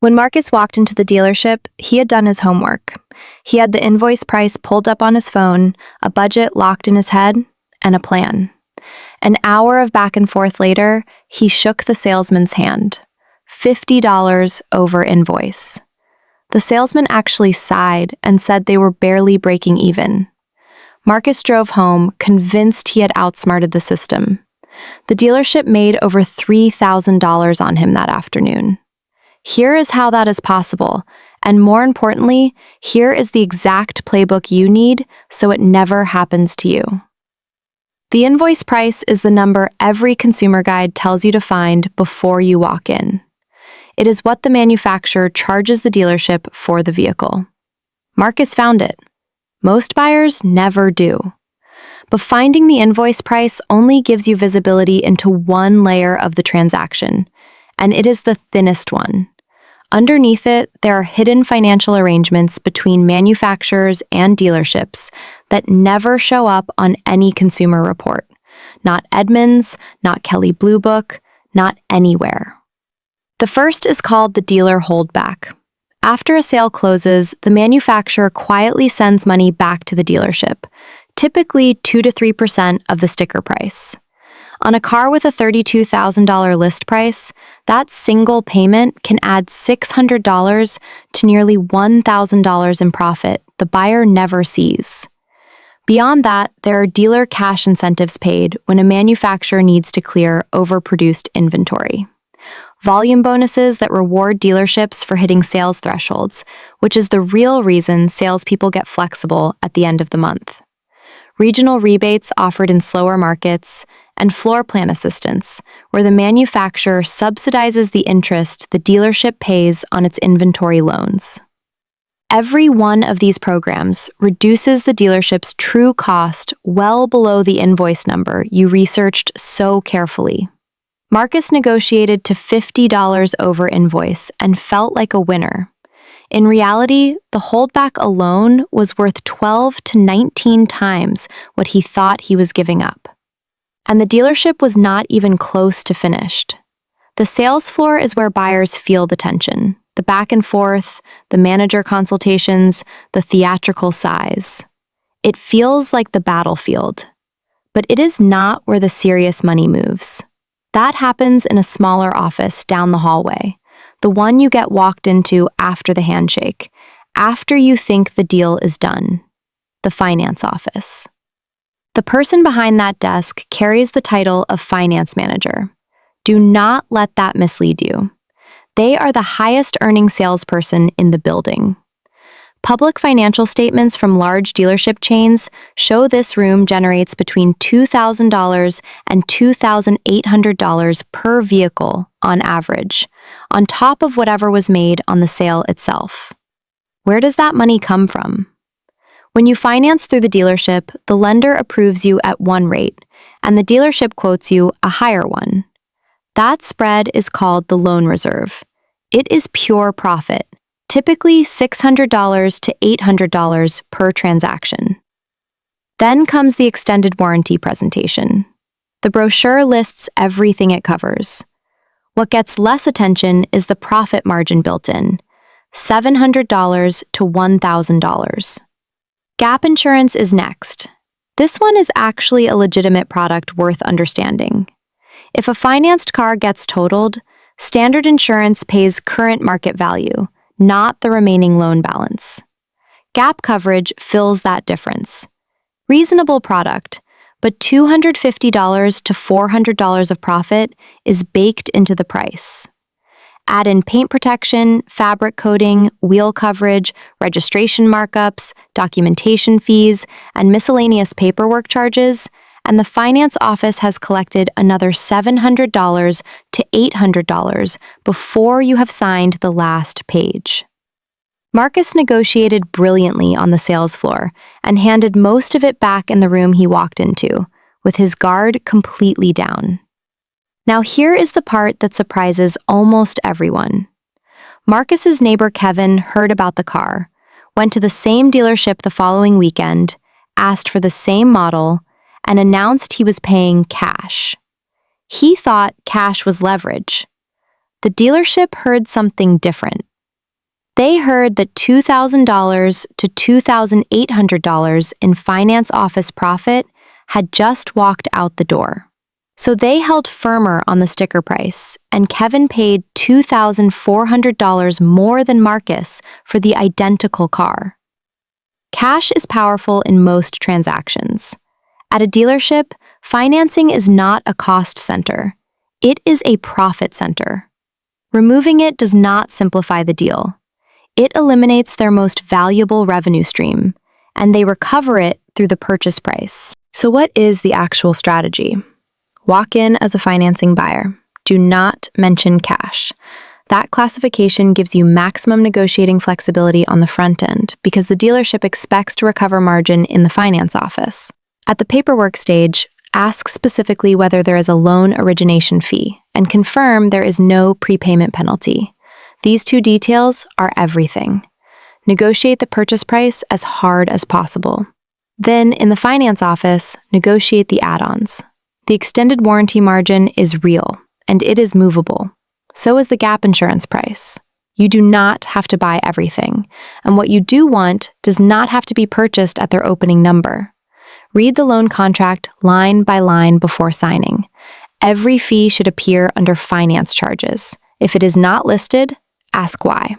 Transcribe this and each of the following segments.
When Marcus walked into the dealership, he had done his homework. He had the invoice price pulled up on his phone, a budget locked in his head, and a plan. An hour of back and forth later, he shook the salesman's hand. $50 over invoice. The salesman actually sighed and said they were barely breaking even. Marcus drove home, convinced he had outsmarted the system. The dealership made over $3,000 on him that afternoon. Here is how that is possible, and more importantly, here is the exact playbook you need so it never happens to you. The invoice price is the number every consumer guide tells you to find before you walk in. It is what the manufacturer charges the dealership for the vehicle. Marcus found it. Most buyers never do. But finding the invoice price only gives you visibility into one layer of the transaction, and it is the thinnest one. Underneath it, there are hidden financial arrangements between manufacturers and dealerships that never show up on any consumer report. Not Edmunds, not Kelley Blue Book, not anywhere. The first is called the dealer holdback. After a sale closes, the manufacturer quietly sends money back to the dealership, typically 2 to 3% of the sticker price. On a car with a $32,000 list price, that single payment can add $600 to nearly $1,000 in profit the buyer never sees. Beyond that, there are dealer cash incentives paid when a manufacturer needs to clear overproduced inventory. Volume bonuses that reward dealerships for hitting sales thresholds, which is the real reason salespeople get flexible at the end of the month. Regional rebates offered in slower markets, and floor plan assistance, where the manufacturer subsidizes the interest the dealership pays on its inventory loans. Every one of these programs reduces the dealership's true cost well below the invoice number you researched so carefully. Marcus negotiated to $50 over invoice and felt like a winner. In reality, the holdback alone was worth 12 to 19 times what he thought he was giving up. And the dealership was not even close to finished. The sales floor is where buyers feel the tension, the back and forth, the manager consultations, the theatrical sighs. It feels like the battlefield. But it is not where the serious money moves. That happens in a smaller office down the hallway, the one you get walked into after the handshake, after you think the deal is done, the finance office. The person behind that desk carries the title of finance manager. Do not let that mislead you. They are the highest earning salesperson in the building. Public financial statements from large dealership chains show this room generates between $2,000 and $2,800 per vehicle on average, on top of whatever was made on the sale itself. Where does that money come from? When you finance through the dealership, the lender approves you at one rate, and the dealership quotes you a higher one. That spread is called the loan reserve. It is pure profit, typically $600 to $800 per transaction. Then comes the extended warranty presentation. The brochure lists everything it covers. What gets less attention is the profit margin built in, $700 to $1,000. Gap insurance is next. This one is actually a legitimate product worth understanding. If a financed car gets totaled, standard insurance pays current market value, not the remaining loan balance. Gap coverage fills that difference. Reasonable product, but $250 to $400 of profit is baked into the price. Add in paint protection, fabric coating, wheel coverage, registration markups, documentation fees, and miscellaneous paperwork charges, and the finance office has collected another $700 to $800 before you have signed the last page. Marcus negotiated brilliantly on the sales floor and handed most of it back in the room he walked into, with his guard completely down. Now here is the part that surprises almost everyone. Marcus's neighbor Kevin heard about the car, went to the same dealership the following weekend, asked for the same model, and announced he was paying cash. He thought cash was leverage. The dealership heard something different. They heard that $2,000 to $2,800 in finance office profit had just walked out the door. So they held firmer on the sticker price, and Kevin paid $2,400 more than Marcus for the identical car. Cash is powerful in most transactions. At a dealership, financing is not a cost center. It is a profit center. Removing it does not simplify the deal. It eliminates their most valuable revenue stream, and they recover it through the purchase price. So what is the actual strategy? Walk in as a financing buyer. Do not mention cash. That classification gives you maximum negotiating flexibility on the front end because the dealership expects to recover margin in the finance office. At the paperwork stage, ask specifically whether there is a loan origination fee and confirm there is no prepayment penalty. These two details are everything. Negotiate the purchase price as hard as possible. Then, in the finance office, negotiate the add-ons. The extended warranty margin is real, and it is movable. So is the gap insurance price. You do not have to buy everything, and what you do want does not have to be purchased at their opening number. Read the loan contract line by line before signing. Every fee should appear under finance charges. If it is not listed, ask why.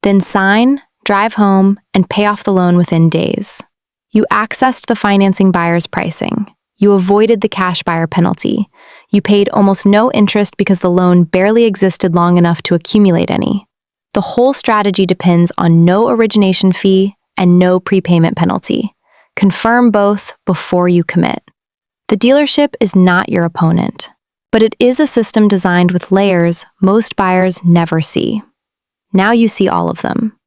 Then sign, drive home, and pay off the loan within days. You accessed the financing buyer's pricing. You avoided the cash buyer penalty. You paid almost no interest because the loan barely existed long enough to accumulate any. The whole strategy depends on no origination fee and no prepayment penalty. Confirm both before you commit. The dealership is not your opponent, but it is a system designed with layers most buyers never see. Now you see all of them.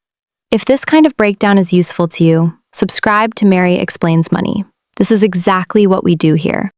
If this kind of breakdown is useful to you, subscribe to Mary Explains Money. This is exactly what we do here.